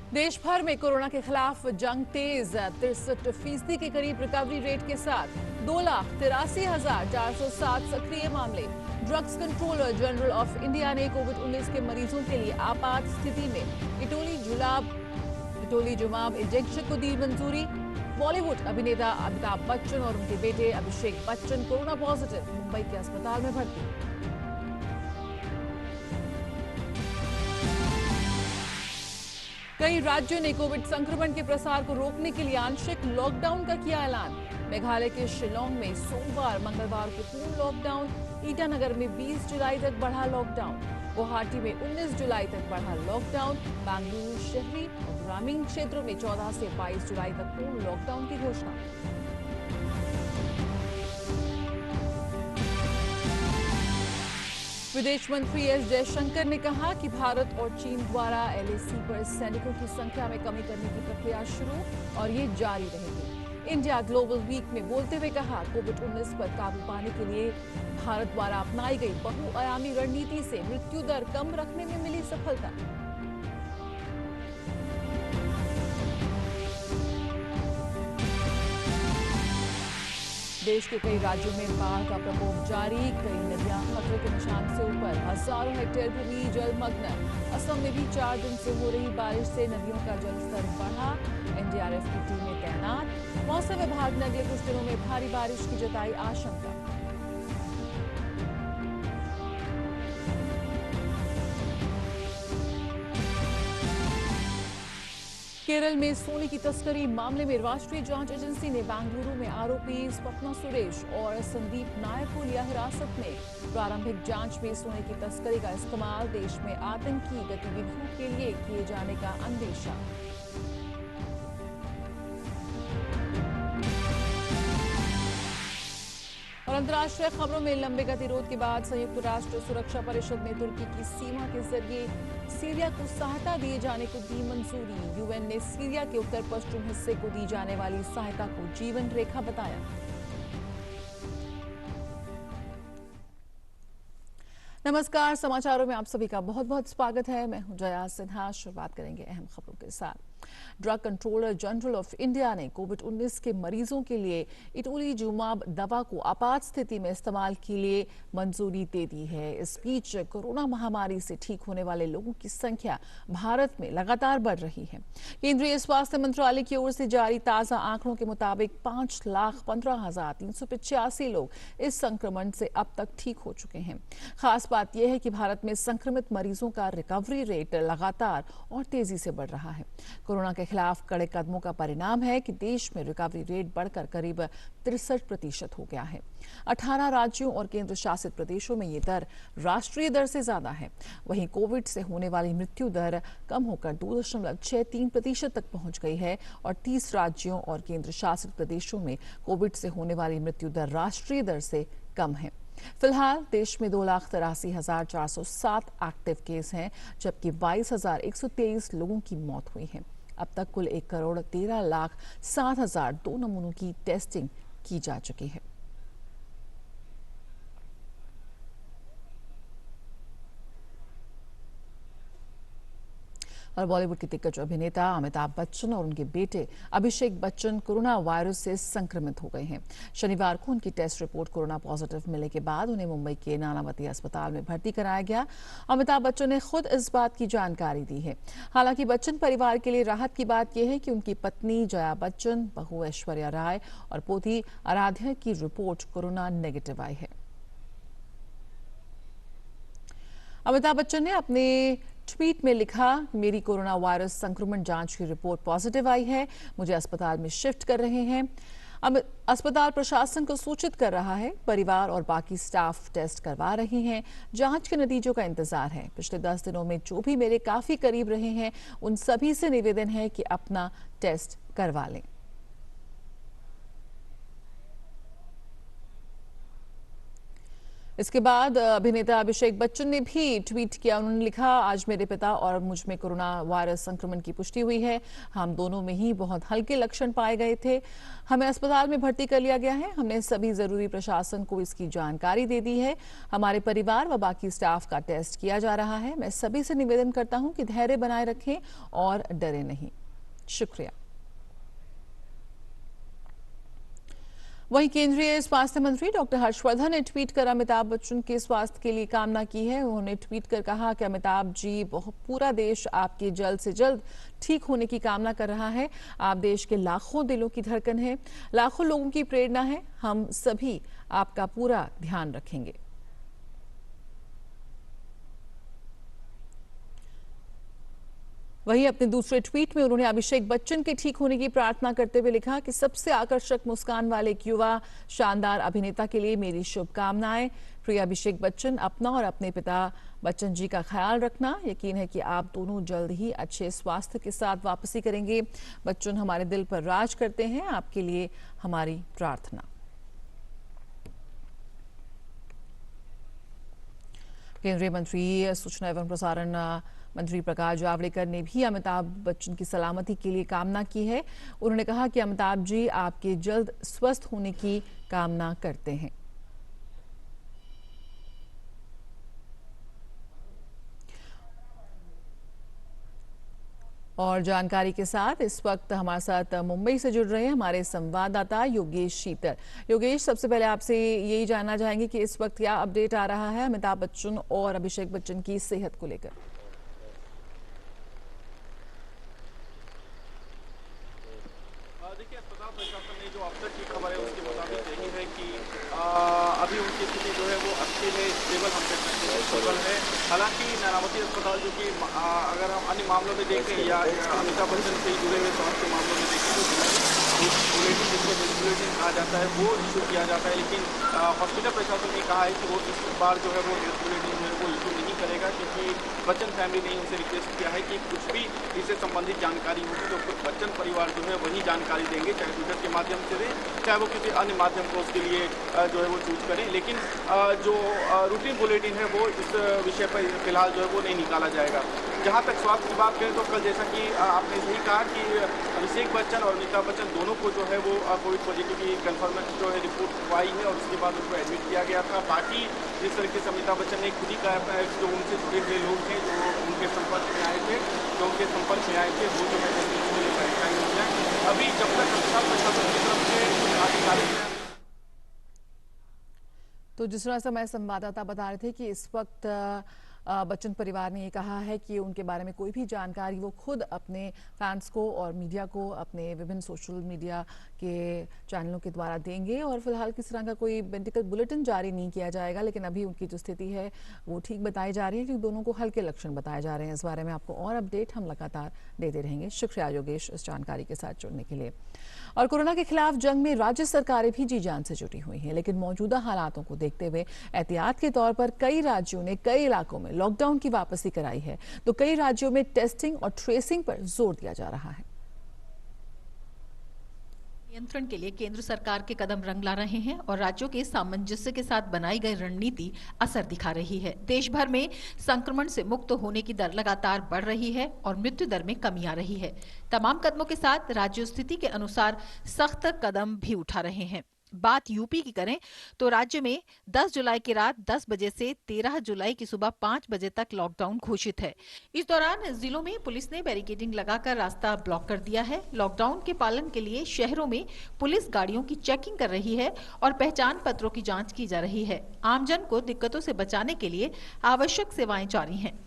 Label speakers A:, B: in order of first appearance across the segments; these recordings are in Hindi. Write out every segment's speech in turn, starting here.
A: देश भर में कोरोना के खिलाफ जंग तेज। 63% के करीब रिकवरी रेट के साथ 2,83,407 सक्रिय मामले। Drugs controller general of India ने कोविड-19 के मरीजों के लिए आपात स्थिति में इटोलीजुमाब इंजेक्शन को दी मंजूरी। बॉलीवुड अभिनेता अमिताभ बच्चन और उनके बेटे अभिषेक बच्चन कोरोना पॉजिटिव, मुंबई के अस्पताल में भर्ती। कई राज्यों ने कोविड संक्रमण के प्रसार को रोकने के लिए आंशिक लॉकडाउन का किया ऐलान। मेघालय के शिलोंग में सोमवार मंगलवार को पूर्ण लॉकडाउन। ईटानगर में 20 जुलाई तक बढ़ा लॉकडाउन। गुवाहाटी में 19 जुलाई तक बढ़ा लॉकडाउन। बेंगलुरु शहरी और ग्रामीण क्षेत्रों में 14 से 22 जुलाई तक पूर्ण लॉकडाउन की घोषणा। विदेश मंत्री एस जयशंकर ने कहा कि भारत और चीन द्वारा एलएसी पर सैनिकों की संख्या में कमी करने की प्रक्रिया शुरू और ये जारी रहेगी। इंडिया ग्लोबल वीक में बोलते हुए कहा, कोविड-19 पर काबू पाने के लिए भारत द्वारा अपनाई गई बहुआयामी रणनीति से मृत्यु दर कम रखने में मिली सफलता। देश के कई राज्यों में बाढ़ का प्रकोप जारी। कई नदियां खतरे के निशान से ऊपर। हजारों हेक्टेयर भूमि जलमग्न। असम में भी 4 दिन से हो रही बारिश से नदियों का जलस्तर बढ़ा। एनडीआरएफ की टीमें तैनात। मौसम विभाग ने अगले कुछ दिनों में भारी बारिश की जताई आशंका। केरल में सोने की तस्करी मामले में राष्ट्रीय जांच एजेंसी ने बेंगलुरु में आरोपी स्वप्ना सुरेश और संदीप नायक को लिया हिरासत में। प्रारंभिक जांच में सोने की तस्करी का इस्तेमाल देश में आतंकी गतिविधियों के लिए किए जाने का अंदेशा। और अंतर्राष्ट्रीय खबरों में लंबे गतिरोध के बाद संयुक्त राष्ट्र सुरक्षा परिषद ने तुर्की की सीमा के जरिए सीरिया को सहायता दिए जाने को दी मंजूरी। यूएन ने सीरिया के उत्तर पश्चिम हिस्से को दी जाने वाली सहायता को जीवन रेखा बताया। नमस्कार, समाचारों में आप सभी का बहुत बहुत स्वागत है। मैं हूं जया सिन्हा। शुरुआत करेंगे अहम खबरों के साथ। Drug controller general of India ने कोविड-19 के मरीजों के लिए इटोलीजुमाब दवा को आपात स्थिति में इस्तेमाल के लिए मंजूरी दे दी है। इस बीच कोरोना महामारी से ठीक होने वाले लोगों की संख्या भारत में लगातार बढ़ रही है। केंद्रीय स्वास्थ्य मंत्रालय की ओर से जारी ताजा आंकड़ों के मुताबिक 5,15,385 लोग इस संक्रमण से अब तक ठीक हो चुके हैं। खास बात यह है कि भारत में संक्रमित मरीजों का रिकवरी रेट लगातार और तेजी से बढ़ रहा है। कोरोना के खिलाफ कड़े कदमों का परिणाम है कि देश में रिकवरी रेट बढ़कर करीब 63% हो गया है। 18 राज्यों और केंद्र शासित प्रदेशों में ये दर राष्ट्रीय दर से ज्यादा है। वहीं कोविड से होने वाली मृत्यु दर कम होकर 2.63% तक पहुंच गई है और 30 राज्यों और केंद्र शासित प्रदेशों में कोविड से होने वाली मृत्यु दर राष्ट्रीय दर से कम है। फिलहाल देश में 2,83,407 एक्टिव केस हैं, जबकि 22,123 लोगों की मौत हुई है। अब तक कुल 1,13,07,002 नमूनों की टेस्टिंग की जा चुकी है। और बॉलीवुड के दिग्गज अभिनेता अमिताभ बच्चन और उनके बेटे अभिषेक बच्चन कोरोना वायरस से संक्रमित हो गए हैं। शनिवार को उनकी टेस्ट रिपोर्ट कोरोना पॉजिटिव मिलने के बाद उन्हें मुंबई के नानावती अस्पताल में भर्ती कराया गया। अमिताभ बच्चन ने खुद इस बात की जानकारी दी है। हालांकि बच्चन परिवार के लिए राहत की बात यह है कि उनकी पत्नी जया बच्चन, बहू ऐश्वर्या राय और पोती आराध्या की रिपोर्ट कोरोना नेगेटिव आई है। अमिताभ बच्चन ने अपने ट्वीट में लिखा, मेरी कोरोना वायरस संक्रमण जांच की रिपोर्ट पॉजिटिव आई है। मुझे अस्पताल में शिफ्ट कर रहे हैं। अब अस्पताल प्रशासन को सूचित कर रहा है। परिवार और बाकी स्टाफ टेस्ट करवा रहे हैं। जांच के नतीजों का इंतजार है। पिछले 10 दिनों में जो भी मेरे काफी करीब रहे हैं, उन सभी से निवेदन है कि अपना टेस्ट करवा लें। इसके बाद अभिनेता अभिषेक बच्चन ने भी ट्वीट किया। उन्होंने लिखा, आज मेरे पिता और मुझ में कोरोना वायरस संक्रमण की पुष्टि हुई है। हम दोनों में ही बहुत हल्के लक्षण पाए गए थे। हमें अस्पताल में भर्ती कर लिया गया है। हमने सभी जरूरी प्रशासन को इसकी जानकारी दे दी है। हमारे परिवार व बाकी स्टाफ का टेस्ट किया जा रहा है। मैं सभी से निवेदन करता हूं कि धैर्य बनाए रखें और डरे नहीं। शुक्रिया। वहीं केंद्रीय स्वास्थ्य मंत्री डॉक्टर हर्षवर्धन ने ट्वीट कर अमिताभ बच्चन के स्वास्थ्य के लिए कामना की है। उन्होंने ट्वीट कर कहा कि अमिताभ जी, पूरा देश आपके जल्द से जल्द ठीक होने की कामना कर रहा है। आप देश के लाखों दिलों की धड़कन है, लाखों लोगों की प्रेरणा है। हम सभी आपका पूरा ध्यान रखेंगे। वहीं अपने दूसरे ट्वीट में उन्होंने अभिषेक बच्चन के ठीक होने की प्रार्थना करते हुए लिखा कि सबसे आकर्षक मुस्कान वाले एक युवा शानदार अभिनेता के लिए मेरी शुभकामनाएं। प्रिय अभिषेक बच्चन, अपना और अपने पिता बच्चन जी का ख्याल रखना। यकीन है कि आप दोनों जल्द ही अच्छे स्वास्थ्य के साथ वापसी करेंगे। बच्चन हमारे दिल पर राज करते हैं। आपके लिए हमारी प्रार्थना। केंद्रीय मंत्री सूचना एवं प्रसारण मंत्री प्रकाश जावड़ेकर ने भी अमिताभ बच्चन की सलामती के लिए कामना की है। उन्होंने कहा कि अमिताभ जी, आपके जल्द स्वस्थ होने की कामना करते हैं। और जानकारी के साथ इस वक्त हमारे साथ मुंबई से जुड़ रहे हैं हमारे संवाददाता योगेश शीतल। योगेश, सबसे पहले आपसे यही जानना चाहेंगे कि इस वक्त क्या अपडेट आ रहा है अमिताभ बच्चन और अभिषेक बच्चन की सेहत को लेकर?
B: देखिए, अस्पताल प्रशासन ने जो अब तक की खबर है उसके मुताबिक यही है कि अभी उनकी स्थिति जो है वो अच्छी है, स्टेबल हम कह सकते हैं, स्टेबल है। हालांकि नानावती अस्पताल, जो कि अगर हम अन्य मामलों में देखें या अमिताभ बच्चन से जुड़े हुए स्वास्थ्य के मामलों में देखें तो बुलेटिन, जिसको बुलेटिन कहा जाता है, वो इशू किया जाता है। लेकिन हॉस्पिटल प्रशासन ने कहा है कि वो इस बार जो है वो हेल्थ बुलेटिन जो है वो इशू नहीं करेगा, क्योंकि बच्चन फैमिली ने उनसे रिक्वेस्ट किया है कि कुछ भी इससे संबंधित जानकारी होगी तो खुद बच्चन परिवार जो है वही जानकारी देंगे, चाहे ट्विटर के माध्यम से दें, चाहे वो किसी अन्य माध्यम को उसके लिए जो है वो चूज करें। लेकिन जो रूटीन बुलेटिन है वो इस विषय पर फिलहाल जो है वो नहीं निकाला जाएगा। जहाँ तक स्वास्थ्य की बात करें तो कल, जैसा कि आपने सही कहा कि अभिषेक बच्चन और अमिताभ बच्चन दोनों को जो है वो कोविड पॉजिटिव की कंफर्मेशन जो है रिपोर्ट आई है और उसके बाद उनको एडमिट किया गया था। बाकी जिस तरीके से अमिताभ बच्चन ने खुद ही कहा है, जो उनसे जुड़े हुए लोग हैं, जो उनके संपर्क में आए थे, वो जो है परेशानी हो जाए। अभी जब तक अस्पताल प्रशासन की तरफ से अधिकारी,
A: तो जिस तरह से हमारे संवाददाता बता रहे थे कि इस वक्त बच्चन परिवार ने ये कहा है कि उनके बारे में कोई भी जानकारी वो खुद अपने फैंस को और मीडिया को अपने विभिन्न सोशल मीडिया के चैनलों के द्वारा देंगे और फिलहाल किसी तरह का कोई मेडिकल बुलेटिन जारी नहीं किया जाएगा। लेकिन अभी उनकी जो स्थिति है वो ठीक बताई जा रही है, क्योंकि दोनों को हल्के लक्षण बताए जा रहे हैं। इस बारे में आपको और अपडेट हम लगातार देते रहेंगे। शुक्रिया योगेश इस जानकारी के साथ जुड़ने के लिए। और कोरोना के खिलाफ जंग में राज्य सरकारें भी जी जान से जुटी हुई हैं, लेकिन मौजूदा हालातों को देखते हुए एहतियात के तौर पर कई राज्यों ने कई इलाकों में लॉकडाउन की वापसी कराई है, तो कई राज्यों में टेस्टिंग और ट्रेसिंग पर जोर दिया जा रहा है।
C: नियंत्रण के लिए केंद्र सरकार के कदम रंग ला रहे हैं और राज्यों के सामंजस्य के साथ बनाई गई रणनीति असर दिखा रही है। देश भर में संक्रमण से मुक्त होने की दर लगातार बढ़ रही है और मृत्यु दर में कमी आ रही है। तमाम कदमों के साथ राज्य स्थिति के अनुसार सख्त कदम भी उठा रहे हैं। बात यूपी की करें तो राज्य में 10 जुलाई की रात 10 बजे से 13 जुलाई की सुबह 5 बजे तक लॉकडाउन घोषित है। इस दौरान जिलों में पुलिस ने बैरिकेडिंग लगाकर रास्ता ब्लॉक कर दिया है। लॉकडाउन के पालन के लिए शहरों में पुलिस गाड़ियों की चेकिंग कर रही है और पहचान पत्रों की जांच की जा रही है। आमजन को दिक्कतों से बचाने के लिए आवश्यक सेवाएं जारी हैं।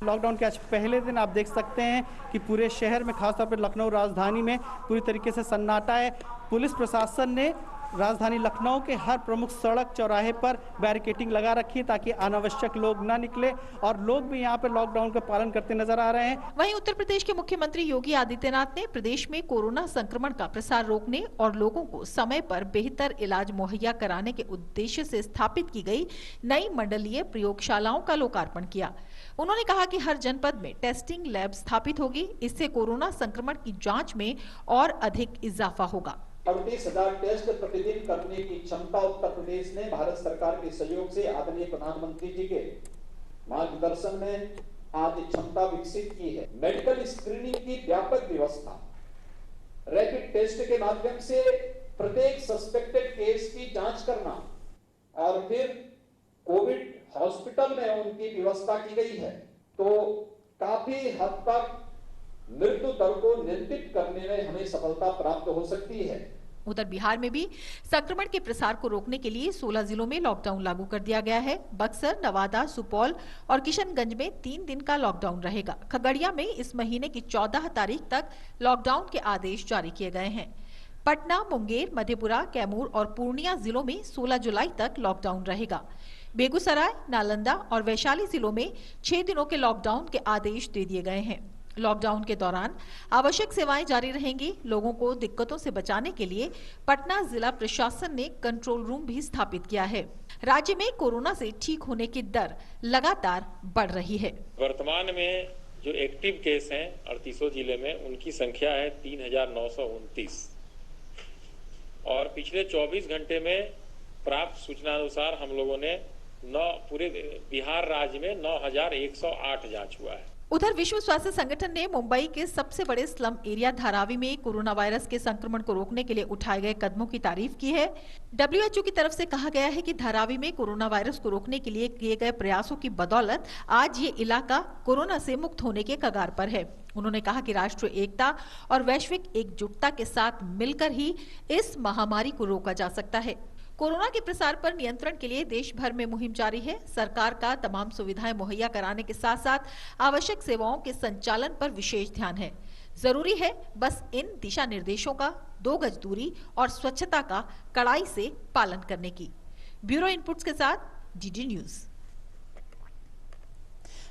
D: लॉकडाउन के आज पहले दिन आप देख सकते हैं कि पूरे शहर में, खासतौर पर लखनऊ राजधानी में पूरी तरीके से सन्नाटा है। पुलिस प्रशासन ने राजधानी लखनऊ के हर प्रमुख सड़क चौराहे पर बैरिकेडिंग लगा रखी है ताकि अनावश्यक लोग ना निकले और लोग भी यहाँ पर लॉकडाउन का पालन करते नजर आ रहे हैं।
C: वहीं उत्तर प्रदेश के मुख्यमंत्री योगी आदित्यनाथ ने प्रदेश में कोरोना संक्रमण का प्रसार रोकने और लोगों को समय पर बेहतर इलाज मुहैया कराने के उद्देश्य से स्थापित की गई नई मंडलीय प्रयोगशालाओं का लोकार्पण किया। उन्होंने कहा कि हर जनपद में टेस्टिंग लैब स्थापित होगी। इससे कोरोना संक्रमण की जांच में और अधिक इजाफा होगा।
E: 38,000 टेस्ट प्रतिदिन करने की क्षमता उत्तर प्रदेश ने भारत सरकार के सहयोग से आदरणीय प्रधानमंत्री जी के मार्गदर्शन में आज क्षमता विकसित की है। मेडिकल स्क्रीनिंग की व्यापक व्यवस्था, रैपिड टेस्ट के माध्यम से प्रत्येक सस्पेक्टेड केस की जांच करना और फिर कोविड हॉस्पिटल में उनकी व्यवस्था की गई है, तो काफी हद तक मृत्यु दर को नियंत्रित करने में हमें सफलता प्राप्त हो सकती है।
C: उधर बिहार में भी संक्रमण के प्रसार को रोकने के लिए 16 जिलों में लॉकडाउन लागू कर दिया गया है। बक्सर, नवादा, सुपौल और किशनगंज में 3 दिन का लॉकडाउन रहेगा। खगड़िया में इस महीने की 14 तारीख तक लॉकडाउन के आदेश जारी किए गए हैं। पटना, मुंगेर, मधेपुरा, कैमूर और पूर्णिया जिलों में 16 जुलाई तक लॉकडाउन रहेगा। बेगूसराय, नालंदा और वैशाली जिलों में 6 दिनों के लॉकडाउन के आदेश दे दिए गए हैं। लॉकडाउन के दौरान आवश्यक सेवाएं जारी रहेंगी। लोगों को दिक्कतों से बचाने के लिए पटना जिला प्रशासन ने कंट्रोल रूम भी स्थापित किया है। राज्य में कोरोना से ठीक होने की दर लगातार बढ़ रही है।
F: वर्तमान में जो एक्टिव केस हैं 38 जिले में, उनकी संख्या है 3,929 और पिछले 24 घंटे में प्राप्त सूचना अनुसार हम लोगों ने पूरे बिहार राज्य में 9,108 जांच हुआ है।
C: उधर विश्व स्वास्थ्य संगठन ने मुंबई के सबसे बड़े स्लम एरिया धारावी में कोरोना वायरस के संक्रमण को रोकने के लिए उठाए गए कदमों की तारीफ की है। WHO की तरफ से कहा गया है कि धारावी में कोरोना वायरस को रोकने के लिए किए गए प्रयासों की बदौलत आज ये इलाका कोरोना से मुक्त होने के कगार पर है। उन्होंने कहा कि राष्ट्रीय एकता और वैश्विक एकजुटता के साथ मिलकर ही इस महामारी को रोका जा सकता है। कोरोना के प्रसार पर नियंत्रण के लिए देश भर में मुहिम जारी है। सरकार का तमाम सुविधाएं मुहैया कराने के साथ साथ आवश्यक सेवाओं के संचालन पर विशेष ध्यान है। जरूरी है बस इन दिशा निर्देशों का 2 गज दूरी और स्वच्छता का कड़ाई से पालन करने की। ब्यूरो इनपुट्स के साथ DD न्यूज।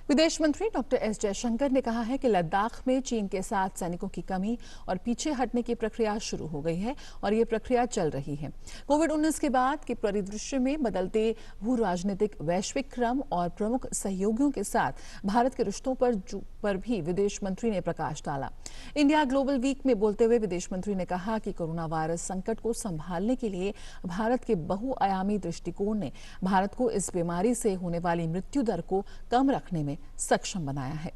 A: विदेश मंत्री डॉक्टर एस जयशंकर ने कहा है कि लद्दाख में चीन के साथ सैनिकों की कमी और पीछे हटने की प्रक्रिया शुरू हो गई है और ये प्रक्रिया चल रही है। कोविड-19 के बाद के परिदृश्य में बदलते भू राजनीतिक वैश्विक क्रम और प्रमुख सहयोगियों के साथ भारत के रिश्तों पर भी विदेश मंत्री ने प्रकाश डाला। इंडिया ग्लोबल वीक में बोलते हुए विदेश मंत्री ने कहा कि कोरोना वायरस संकट को संभालने के लिए भारत के बहुआयामी दृष्टिकोण ने भारत को इस बीमारी से होने वाली मृत्यु दर को कम रखने में सक्षम बनाया है।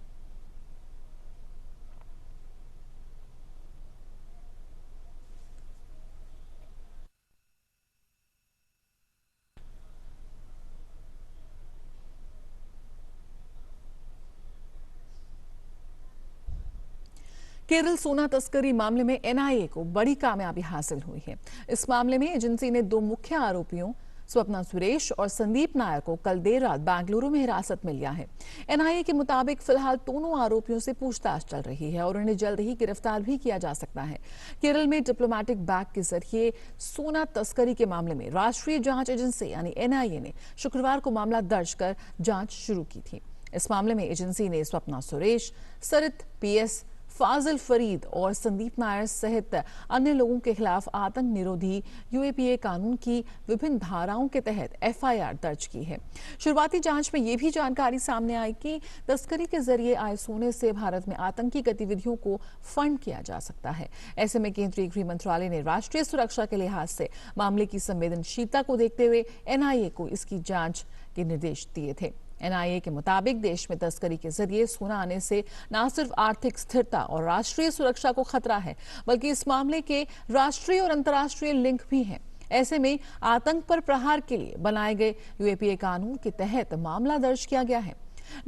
A: केरल सोना तस्करी मामले में NIA को बड़ी कामयाबी हासिल हुई है। इस मामले में एजेंसी ने 2 मुख्य आरोपियों स्वप्ना सुरेश और संदीप नायर को कल देर रात बेंगलुरु में हिरासत में लिया है। NIA के मुताबिक फिलहाल दोनों आरोपियों से पूछताछ चल रही है और उन्हें जल्द ही गिरफ्तार भी किया जा सकता है। केरल में डिप्लोमेटिक बैग के जरिए सोना तस्करी के मामले में राष्ट्रीय जांच एजेंसी यानी NIA ने शुक्रवार को मामला दर्ज कर जांच शुरू की थी। इस मामले में एजेंसी ने स्वप्ना सुरेश, सरित PS, फाजिल फरीद और संदीप नायर सहित अन्य लोगों के खिलाफ आतंक निरोधी UAPA कानून की विभिन्न धाराओं के तहत FIR दर्ज की है। शुरुआती जांच में यह भी जानकारी सामने आई कि तस्करी के जरिए आए सोने से भारत में आतंकी गतिविधियों को फंड किया जा सकता है। ऐसे में केंद्रीय गृह मंत्रालय ने राष्ट्रीय सुरक्षा के लिहाज से मामले की संवेदनशीलता को देखते हुए NIA को इसकी जांच के निर्देश दिए थे। NIA के मुताबिक देश में तस्करी के जरिए सोना आने से न सिर्फ आर्थिक स्थिरता और राष्ट्रीय सुरक्षा को खतरा है, बल्कि इस मामले के राष्ट्रीय और अंतर्राष्ट्रीय लिंक भी हैं। ऐसे में आतंक पर प्रहार के लिए बनाए गए UAPA कानून के तहत मामला दर्ज किया गया है।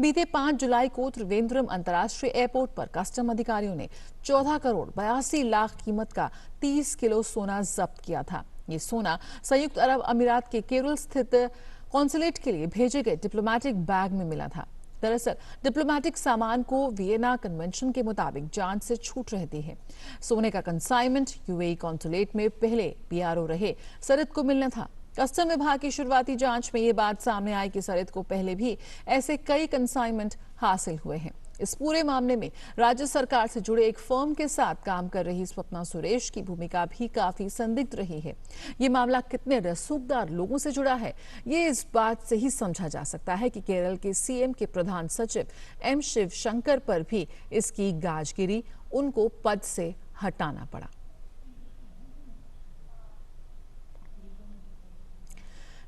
A: बीते 5 जुलाई को त्रिवेंद्रम अंतर्राष्ट्रीय एयरपोर्ट पर कस्टम अधिकारियों ने 14 करोड़ 82 लाख कीमत का 30 किलो सोना जब्त किया था। ये सोना संयुक्त अरब अमीरात के केरल स्थित कॉन्सुलेट के लिए भेजे गए डिप्लोमेटिक बैग में मिला था। दरअसल डिप्लोमेटिक सामान को वियना कन्वेंशन के मुताबिक जांच से छूट रहती है। सोने का कंसाइनमेंट UAE कॉन्सुलेट में पहले PRO रहे सरित को मिलना था। कस्टम विभाग की शुरुआती जांच में ये बात सामने आई कि सरित को पहले भी ऐसे कई कंसाइनमेंट हासिल हुए हैं। इस पूरे मामले में राज्य सरकार से जुड़े एक फर्म के साथ काम कर रही स्वप्ना सुरेश की भूमिका भी काफी संदिग्ध रही है। ये मामला कितने रसूखदार लोगों से जुड़ा है, ये इस बात से ही समझा जा सकता है कि केरल के CM के प्रधान सचिव M शिवशंकर पर भी इसकी गाज गिरी, उनको पद से हटाना पड़ा।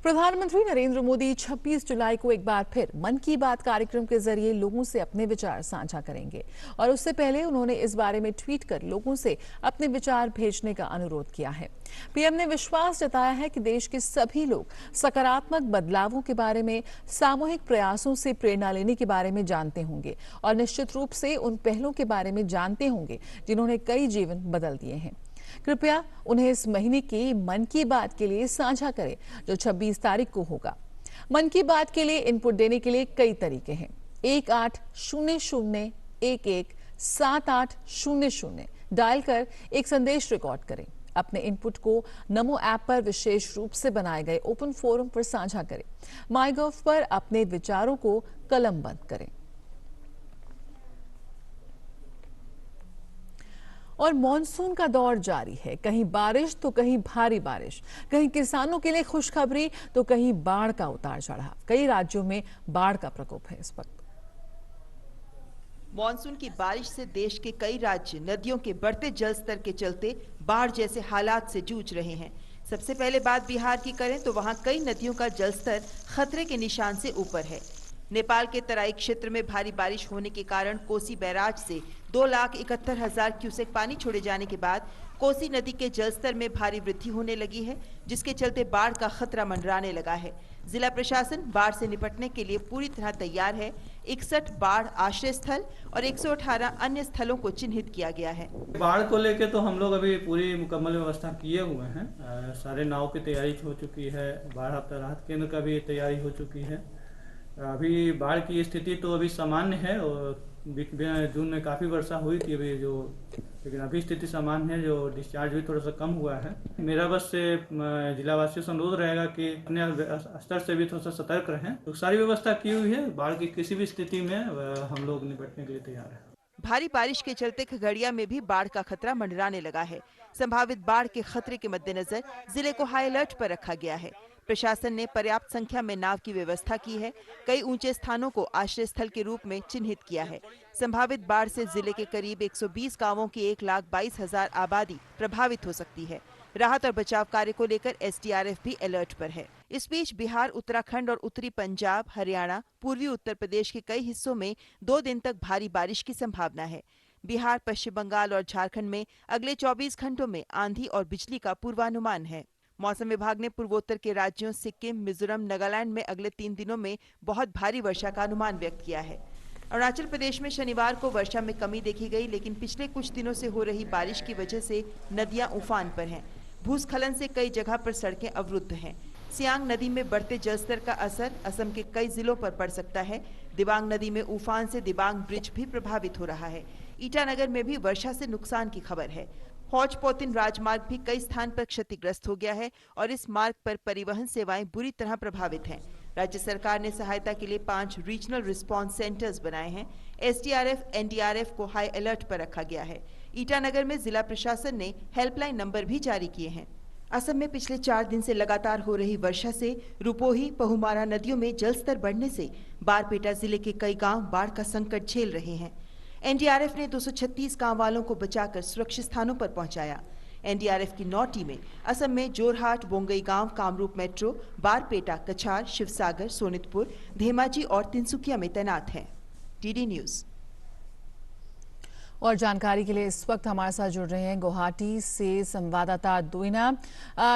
A: प्रधानमंत्री नरेंद्र मोदी 26 जुलाई को एक बार फिर मन की बात कार्यक्रम के जरिए लोगों से अपने विचार साझा करेंगे और उससे पहले उन्होंने इस बारे में ट्वीट कर लोगों से अपने विचार भेजने का अनुरोध किया है। पीएम ने विश्वास जताया है कि देश के सभी लोग सकारात्मक बदलावों के बारे में, सामूहिक प्रयासों से प्रेरणा लेने के बारे में जानते होंगे और निश्चित रूप से उन पहलों के बारे में जानते होंगे जिन्होंने कई जीवन बदल दिए हैं। कृपया उन्हें इस महीने की मन की बात के लिए साझा करें जो 26 तारीख को होगा। मन की बात के लिए इनपुट देने के लिए कई तरीके हैं। 1800117800 डायल कर एक संदेश रिकॉर्ड करें। अपने इनपुट को नमो ऐप पर विशेष रूप से बनाए गए ओपन फोरम पर साझा करें। माईगॉव पर अपने विचारों को कलमबंद करें। और मॉनसून का दौर जारी है, कहीं बारिश तो कहीं भारी बारिश, कहीं किसानों के लिए खुशखबरी तो कहीं बाढ़ का उतार चढ़ाव। कई राज्यों में बाढ़ का प्रकोप है इस वक्त।
G: मॉनसून की बारिश से देश के कई राज्य नदियों के बढ़ते जलस्तर के चलते बाढ़ जैसे हालात से जूझ रहे हैं। सबसे पहले बात बिहार की करें तो वहां कई नदियों का जलस्तर खतरे के निशान से ऊपर है। नेपाल के तराई क्षेत्र में भारी बारिश होने के कारण कोसी बैराज से 2,71,000 क्यूसेक पानी छोड़े जाने के बाद कोसी नदी के जलस्तर में भारी वृद्धि होने लगी है, जिसके चलते बाढ़ का खतरा मंडराने लगा है। जिला प्रशासन बाढ़ से निपटने के लिए पूरी तरह तैयार है। 61 बाढ़ आश्रय स्थल और 118 अन्य स्थलों को चिन्हित किया गया है।
D: बाढ़ को लेकर तो हम लोग अभी पूरी मुकम्मल व्यवस्था किए हुए हैं। सारे नाव की तैयारी हो चुकी है। बाढ़ राहत केंद्र का भी तैयारी हो चुकी है। अभी बाढ़ की स्थिति तो अभी सामान्य है और जून में काफ़ी वर्षा हुई थी अभी लेकिन अभी स्थिति सामान्य है। जो डिस्चार्ज भी थोड़ा सा कम हुआ है। मेरा बस से जिलावासियों से अनुरोध रहेगा कि अपने स्तर से भी थोड़ा सा सतर्क रहें। तो सारी व्यवस्था की हुई है। बाढ़ की किसी भी स्थिति में हम लोग निपटने के लिए तैयार हैं।
G: भारी बारिश के चलते खगड़िया में भी बाढ़ का खतरा मंडराने लगा है। संभावित बाढ़ के खतरे के मद्देनजर जिले को हाई अलर्ट पर रखा गया है। प्रशासन ने पर्याप्त संख्या में नाव की व्यवस्था की है। कई ऊंचे स्थानों को आश्रय स्थल के रूप में चिन्हित किया है। संभावित बाढ़ से जिले के करीब 120 गांवों की 1,22,000 आबादी प्रभावित हो सकती है। राहत और बचाव कार्य को लेकर एसडीआरएफ भी अलर्ट पर है। इस बीच बिहार, उत्तराखंड और उत्तरी पंजाब, हरियाणा, पूर्वी उत्तर प्रदेश के कई हिस्सों में 2 दिन तक भारी बारिश की संभावना है। बिहार, पश्चिम बंगाल और झारखंड में अगले 24 घंटों में आंधी और बिजली का पूर्वानुमान है। मौसम विभाग ने पूर्वोत्तर के राज्यों सिक्किम, मिजोरम, नागालैंड में अगले 3 दिनों में बहुत भारी वर्षा का अनुमान व्यक्त किया है। अरुणाचल प्रदेश में शनिवार को वर्षा में कमी देखी गई, लेकिन पिछले कुछ दिनों से हो रही बारिश की वजह से नदियां उफान पर हैं। भूस्खलन से कई जगह पर सड़कें अवरुद्ध हैं। सियांग नदी में बढ़ते जलस्तर का असर असम के कई जिलों पर पड़ सकता है। दिबांग नदी में उफान से दिबांग ब्रिज भी प्रभावित हो रहा है। ईटानगर में भी वर्षा से नुकसान की खबर है। हौज पोतिन राजमार्ग भी कई स्थान पर क्षतिग्रस्त हो गया है और इस मार्ग पर परिवहन सेवाएं बुरी तरह प्रभावित हैं। राज्य सरकार ने सहायता के लिए 5 रीजनल रिस्पांस सेंटर्स बनाए हैं। एसडीआरएफ, एनडीआरएफ को हाई अलर्ट पर रखा गया है। ईटानगर में जिला प्रशासन ने हेल्पलाइन नंबर भी जारी किए हैं। असम में पिछले 4 दिन से लगातार हो रही वर्षा से रुपोही, पहुमारा नदियों में जलस्तर बढ़ने से बारपेटा जिले के कई गांव बाढ़ का संकट झेल रहे हैं। एनडीआरएफ ने 236 गांव वालों को बचाकर सुरक्षित स्थानों पर पहुंचाया। एनडीआरएफ की 9 टीमें असम में जोरहाट, बोंगई गांव, कामरूप मेट्रो, बारपेटा, कछार, शिवसागर, सोनितपुर, धेमाजी और तिनसुकिया में तैनात हैं। DD news.
A: और जानकारी के लिए इस वक्त हमारे साथ जुड़ रहे हैं गुवाहाटी से संवाददाता दुइना।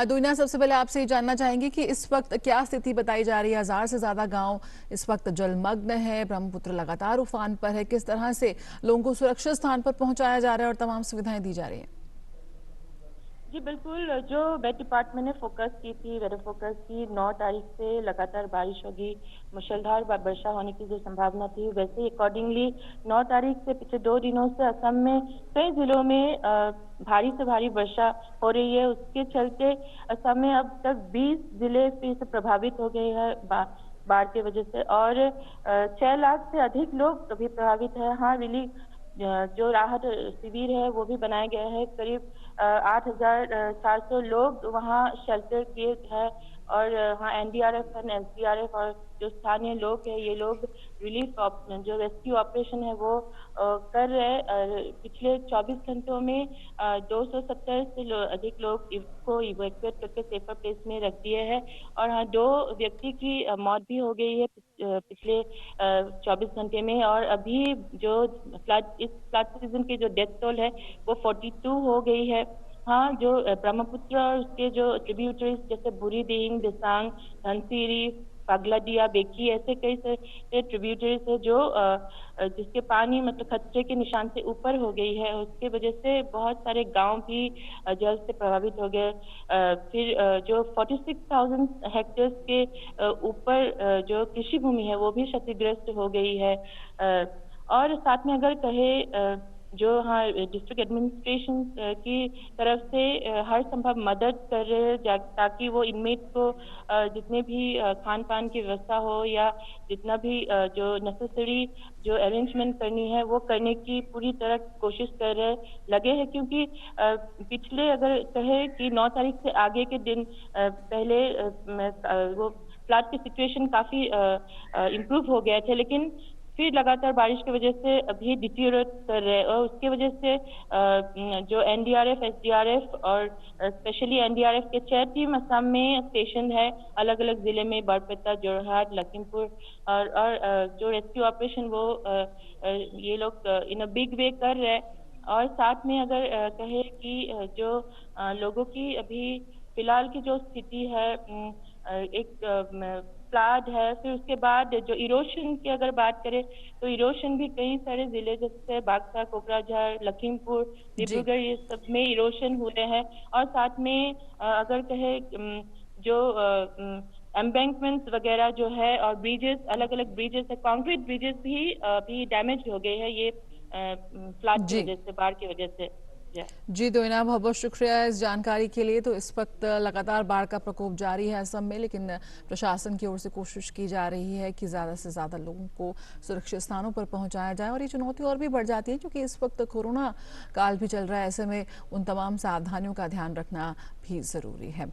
A: दुइना, सबसे पहले आपसे जानना चाहेंगे कि इस वक्त क्या स्थिति बताई जा रही है। 1000 से ज्यादा गांव इस वक्त जलमग्न है, ब्रह्मपुत्र लगातार उफान पर है। किस तरह से लोगों को सुरक्षित स्थान पर पहुंचाया जा रहा है और तमाम सुविधाएं दी जा रही है?
H: जी बिल्कुल, जो वेट डिपार्टमेंट ने फोकस की थी, वेदर फोकस की 9 तारीख से लगातार बारिश होगी, मुसलधार वर्षा होने की जो संभावना थी, वैसे अकॉर्डिंगली 9 तारीख से पिछले 2 दिनों से असम में कई जिलों में भारी से भारी वर्षा हो रही है। उसके चलते असम में अब तक 20 जिले फिर से प्रभावित हो गए हैं बाढ़ की वजह से और 6 लाख से अधिक लोग अभी प्रभावित है। हाँ, रिलीफ जो राहत शिविर है वो भी बनाया गया है। करीब 8,400 लोग वहाँ शेल्टर किए हैं और हाँ एनडीआरएफ एंड एसडीआरएफ और जो स्थानीय लोग हैं ये लोग रिलीफ जो रेस्क्यू ऑपरेशन है वो कर रहे हैं। पिछले 24 घंटों में 270 से अधिक लोग को इवैक्यूएट करके सेफर प्लेस में रख दिए हैं और हाँ 2 व्यक्ति की मौत भी हो गई है पिछले 24 घंटे में और अभी जो इस फ्लड सीजन की जो डेथ टोल है वो 42 हो गई है। हाँ जो ब्रह्मपुत्र और उसके जो ट्रिब्यूटरीज जैसे बुरी दिहिंग, दिसांग, धनसिरी, पगलादिया, बेकी ऐसे कई सारे ट्रिब्यूटरीज है जो जिसके पानी मतलब खतरे के निशान से ऊपर हो गई है। उसके वजह से बहुत सारे गांव भी जल से प्रभावित हो गए। फिर जो 46,000 हेक्टेयर्स के ऊपर जो कृषि भूमि है वो भी क्षतिग्रस्त हो गई है। और साथ में अगर कहे जो हाँ डिस्ट्रिक्ट एडमिनिस्ट्रेशन की तरफ से हर संभव मदद कर रहे हैं ताकि वो इनमेट को जितने भी खान पान की व्यवस्था हो या जितना भी जो नेसेसरी जो अरेंजमेंट करनी है वो करने की पूरी तरह कोशिश कर रहे लगे हैं। क्योंकि पिछले अगर कहे कि 9 तारीख से आगे के दिन पहले वो फ्लड की सिचुएशन काफी इम्प्रूव हो गए थे, लेकिन फिर लगातार बारिश की वजह से अभी डिटीरियोरेट कर रहे हैं और उसके वजह से जो एनडीआरएफ, एसडीआरएफ और स्पेशली एनडीआरएफ के 6 टीम असम में स्टेशन है अलग अलग जिले में, बरपेटा, जोरहाट, लखीमपुर और जो रेस्क्यू ऑपरेशन वो ये लोग इन अ बिग वे कर रहे हैं। और साथ में अगर कहे कि जो लोगों की अभी फिलहाल की जो स्थिति है एक फ्लड है, फिर उसके बाद जो इरोशन की अगर बात करें तो इरोशन भी कई सारे जिले जैसे बागसा, कोकराझार, लखीमपुर, डिब्रूगढ़ ये सब में इरोशन हुए हैं। और साथ में अगर कहे जो एम्बैंकमेंट्स वगैरह जो है और ब्रिजेस, अलग अलग ब्रिजेस है, कंक्रीट ब्रिजेस भी डैमेज हो गए हैं ये फ्लड की वजह से, बाढ़ की वजह से।
A: जी दोइना, बहुत बहुत शुक्रिया इस जानकारी के लिए। तो इस वक्त लगातार बाढ़ का प्रकोप जारी है असम में, लेकिन प्रशासन की ओर से कोशिश की जा रही है कि ज़्यादा से ज़्यादा लोगों को सुरक्षित स्थानों पर पहुंचाया जाए। और ये चुनौती और भी बढ़ जाती है क्योंकि इस वक्त कोरोना काल भी चल रहा है, ऐसे में उन तमाम सावधानियों का ध्यान रखना भी ज़रूरी है।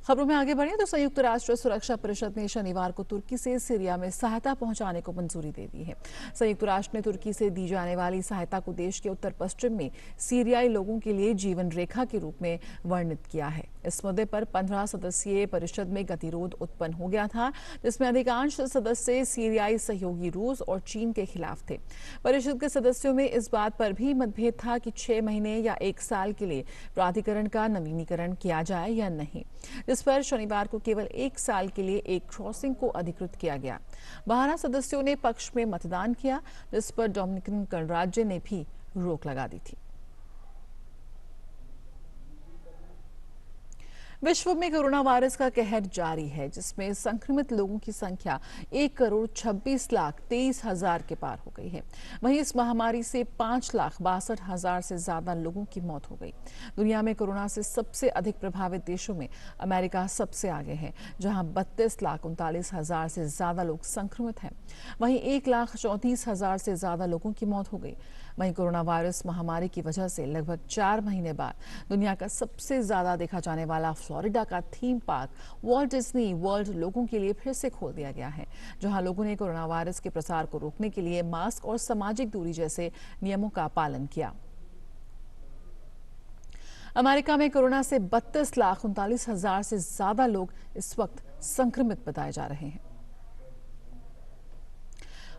A: खबरों में आगे बढ़े तो संयुक्त राष्ट्र सुरक्षा परिषद ने शनिवार को तुर्की से सीरिया में सहायता पहुंचाने को मंजूरी दे दी है। संयुक्त राष्ट्र ने तुर्की से दी जाने वाली सहायता को देश के उत्तर पश्चिम में सीरियाई लोगों के लिए जीवन रेखा के रूप में वर्णित किया है। इस मुद्दे पर 15 सदस्यीय परिषद में गतिरोध उत्पन्न हो गया था, जिसमें अधिकांश सदस्य सीरियाई सहयोगी रूस और चीन के खिलाफ थे। परिषद के सदस्यों में इस बात पर भी मतभेद था कि 6 महीने या 1 साल के लिए प्राधिकरण का नवीनीकरण किया जाए या नहीं, जिस पर शनिवार को केवल 1 साल के लिए एक क्रॉसिंग को अधिकृत किया गया। 12 सदस्यों ने पक्ष में मतदान किया, जिस पर डोमिनिकन गणराज्य ने भी रोक लगा दी थी। विश्व में कोरोना वायरस का कहर जारी है, जिसमें संक्रमित लोगों की संख्या 1,26,23,000 के पार हो गई है। वहीं इस महामारी से 5,62,000 से ज्यादा लोगों की मौत हो गई। दुनिया में कोरोना से सबसे अधिक प्रभावित देशों में अमेरिका सबसे आगे है, जहां 32,39,000 से ज्यादा लोग संक्रमित हैं। वहीं 1,34,000 से ज्यादा लोगों की मौत हो गई। वहीं कोरोना वायरस महामारी की वजह से लगभग 4 महीने बाद दुनिया का सबसे ज्यादा देखा जाने वाला फ्लोरिडा का theme park Walt Disney world लोगों के लिए फिर से खोल दिया गया है, जहां लोगों ने कोरोना वायरस के प्रसार को रोकने के लिए मास्क और सामाजिक दूरी जैसे नियमों का पालन किया। अमेरिका में कोरोना से 32,39,000 से ज्यादा लोग इस वक्त संक्रमित बताए जा रहे हैं।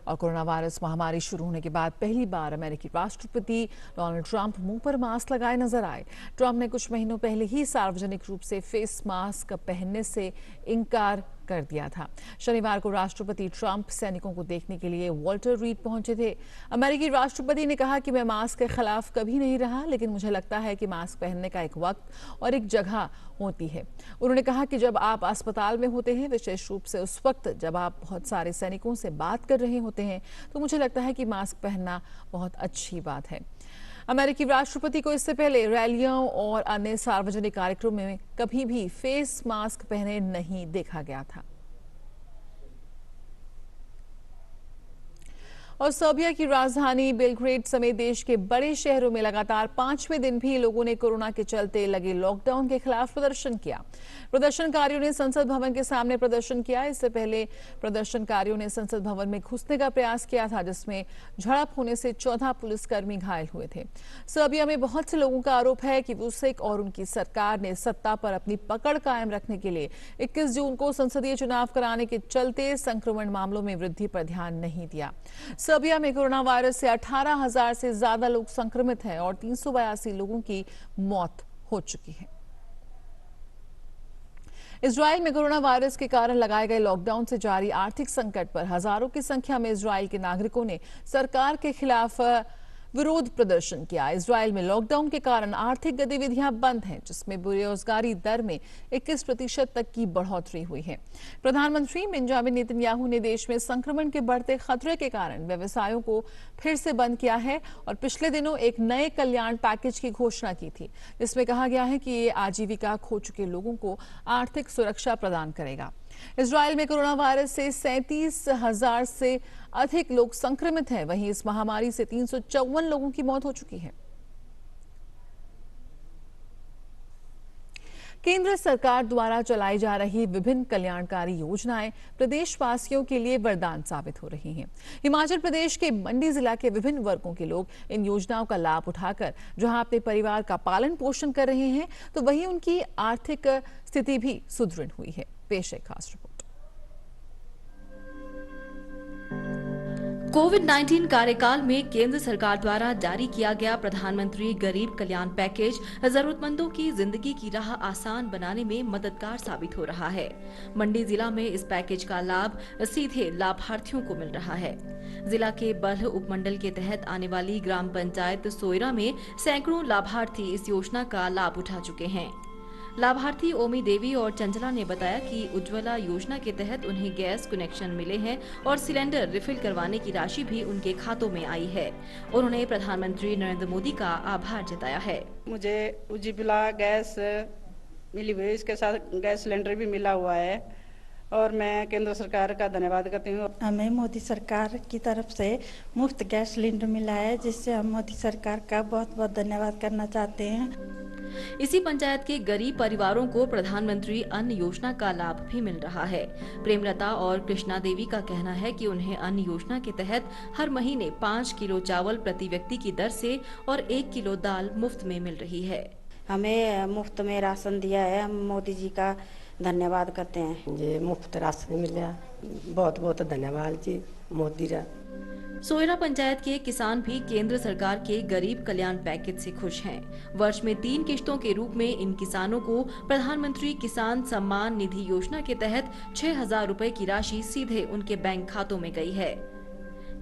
A: और कोरोना वायरस महामारी शुरू होने के बाद पहली बार अमेरिकी राष्ट्रपति डोनाल्ड ट्रंप मुंह पर मास्क लगाए नजर आए। ट्रंप ने कुछ महीनों पहले ही सार्वजनिक रूप से फेस मास्क पहनने से इनकार कर दिया था। शनिवार को राष्ट्रपति ट्रंप सैनिकों को देखने के लिए वॉल्टर रीड पहुंचे थे। अमेरिकी राष्ट्रपति ने कहा कि मैं मास्क के खिलाफ कभी नहीं रहा, लेकिन मुझे लगता है कि मास्क पहनने का एक वक्त और एक जगह होती है। उन्होंने कहा कि जब आप अस्पताल में होते हैं, विशेष रूप से उस वक्त जब आप बहुत सारे सैनिकों से बात कर रहे होते हैं, तो मुझे लगता है कि मास्क पहनना बहुत अच्छी बात है। अमेरिकी राष्ट्रपति को इससे पहले रैलियों और अन्य सार्वजनिक कार्यक्रमों में कभी भी फेस मास्क पहने नहीं देखा गया था। और सर्बिया की राजधानी बेलग्रेड समेत देश के बड़े शहरों में लगातार 5वें दिन भी लोगों ने कोरोना के चलते लगे लॉकडाउन के खिलाफ प्रदर्शन किया। प्रदर्शनकारियों ने संसद भवन के सामने प्रदर्शन किया। इससे पहले प्रदर्शनकारियों ने संसद भवन में घुसने का प्रयास किया था, जिसमें झड़प होने से 14 पुलिसकर्मी घायल हुए थे। सर्बिया में बहुत से लोगों का आरोप है कि वुसिक और उनकी सरकार ने सत्ता पर अपनी पकड़ कायम रखने के लिए 21 जून को संसदीय चुनाव कराने के चलते संक्रमण मामलों में वृद्धि पर ध्यान नहीं दिया। सर्बिया में कोरोना वायरस से 18,000 से ज्यादा लोग संक्रमित हैं और 382 लोगों की मौत हो चुकी है। इजराइल में कोरोना वायरस के कारण लगाए गए लॉकडाउन से जारी आर्थिक संकट पर हजारों की संख्या में इजराइल के नागरिकों ने सरकार के खिलाफ विरोध प्रदर्शन किया। इजराइल में लॉकडाउन के कारण आर्थिक गतिविधियां बंद हैं, जिसमें बेरोजगारी दर में 21% तक की बढ़ोतरी हुई है। प्रधानमंत्री बेंजामिन नेतन्याहू ने देश में संक्रमण के बढ़ते खतरे के कारण व्यवसायों को फिर से बंद किया है और पिछले दिनों एक नए कल्याण पैकेज की घोषणा की थी, जिसमें कहा गया है कि ये आजीविका खो चुके लोगों को आर्थिक सुरक्षा प्रदान करेगा। इजराइल में कोरोना वायरस से 37,000 से अधिक लोग संक्रमित हैं। वहीं इस महामारी से 354 लोगों की मौत हो चुकी है। केंद्र सरकार द्वारा चलाई जा रही विभिन्न कल्याणकारी योजनाएं प्रदेशवासियों के लिए वरदान साबित हो रही हैं। हिमाचल प्रदेश के मंडी जिला के विभिन्न वर्गों के लोग इन योजनाओं का लाभ उठाकर जहां अपने परिवार का पालन पोषण कर रहे हैं, तो वहीं उनकी आर्थिक स्थिति भी सुदृढ़ हुई है। पेश है खास रिपोर्ट।
I: कोविड-19 कार्यकाल में केंद्र सरकार द्वारा जारी किया गया प्रधानमंत्री गरीब कल्याण पैकेज जरूरतमंदों की जिंदगी की राह आसान बनाने में मददगार साबित हो रहा है। मंडी जिला में इस पैकेज का लाभ सीधे लाभार्थियों को मिल रहा है। जिला के बल्ह उपमंडल के तहत आने वाली ग्राम पंचायत सोयरा में सैकड़ों लाभार्थी इस योजना का लाभ उठा चुके हैं। लाभार्थी ओमी देवी और चंचला ने बताया कि उज्ज्वला योजना के तहत उन्हें गैस कनेक्शन मिले हैं और सिलेंडर रिफिल करवाने की राशि भी उनके खातों में आई है। उन्होंने प्रधानमंत्री नरेंद्र मोदी का आभार जताया है।
J: मुझे उज्ज्वला गैस मिली हुई, इसके साथ गैस सिलेंडर भी मिला हुआ है और मैं केंद्र सरकार का धन्यवाद करती हूँ।
K: हमें मोदी सरकार की तरफ से मुफ्त गैस सिलेंडर मिला है, जिससे हम मोदी सरकार का बहुत बहुत धन्यवाद करना चाहते हैं।
I: इसी पंचायत के गरीब परिवारों को प्रधानमंत्री अन्न योजना का लाभ भी मिल रहा है। प्रेमलता और कृष्णा देवी का कहना है कि उन्हें अन्न योजना के तहत हर महीने 5 किलो चावल प्रति व्यक्ति की दर से और 1 किलो दाल मुफ्त में मिल रही है।
K: हमें मुफ्त में राशन दिया है, हम मोदी जी का धन्यवाद करते हैं।
L: जी मुफ्त राशन मिला, बहुत बहुत धन्यवाद जी मोदी रा।
I: सोयरा पंचायत के किसान भी केंद्र सरकार के गरीब कल्याण पैकेज से खुश हैं। वर्ष में 3 किश्तों के रूप में इन किसानों को प्रधानमंत्री किसान सम्मान निधि योजना के तहत 6,000 रुपए की राशि सीधे उनके बैंक खातों में गई है।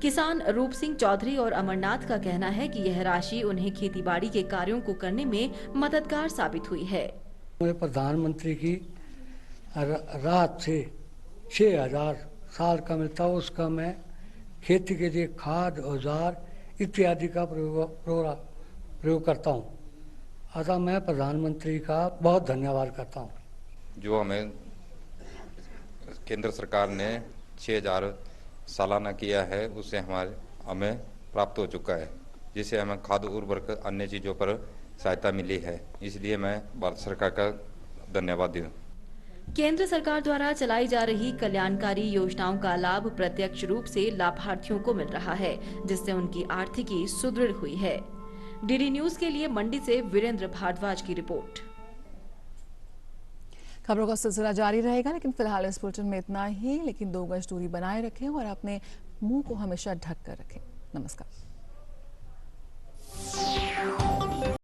I: किसान रूप सिंह चौधरी और अमरनाथ का कहना है कि यह राशि उन्हें खेतीबाड़ी के कार्यों को करने में मददगार साबित हुई है।
M: प्रधानमंत्री की राहत से 6,000 साल का मिलता है, उसका मैं खेती के लिए खाद औजार इत्यादि का प्रयोग करता हूँ। अतः मैं प्रधानमंत्री का बहुत धन्यवाद करता हूँ।
N: जो हमें केंद्र सरकार ने 6,000 सालाना किया है, उससे हमें प्राप्त हो चुका है, जिससे हमें खाद उर्वरक अन्य चीज़ों पर सहायता मिली है। इसलिए मैं भारत सरकार का धन्यवाद दूँ।
I: केंद्र सरकार द्वारा चलाई जा रही कल्याणकारी योजनाओं का लाभ प्रत्यक्ष रूप से लाभार्थियों को मिल रहा है, जिससे उनकी आर्थिकी सुदृढ़ हुई है। डीडी न्यूज के लिए मंडी से वीरेंद्र भारद्वाज की रिपोर्ट।
A: खबरों का सिलसिला जारी रहेगा, लेकिन फिलहाल इस बुलेटिन में इतना ही। लेकिन 2 गज दूरी बनाए रखें और अपने मुंह को हमेशा ढक कर रखें। नमस्कार।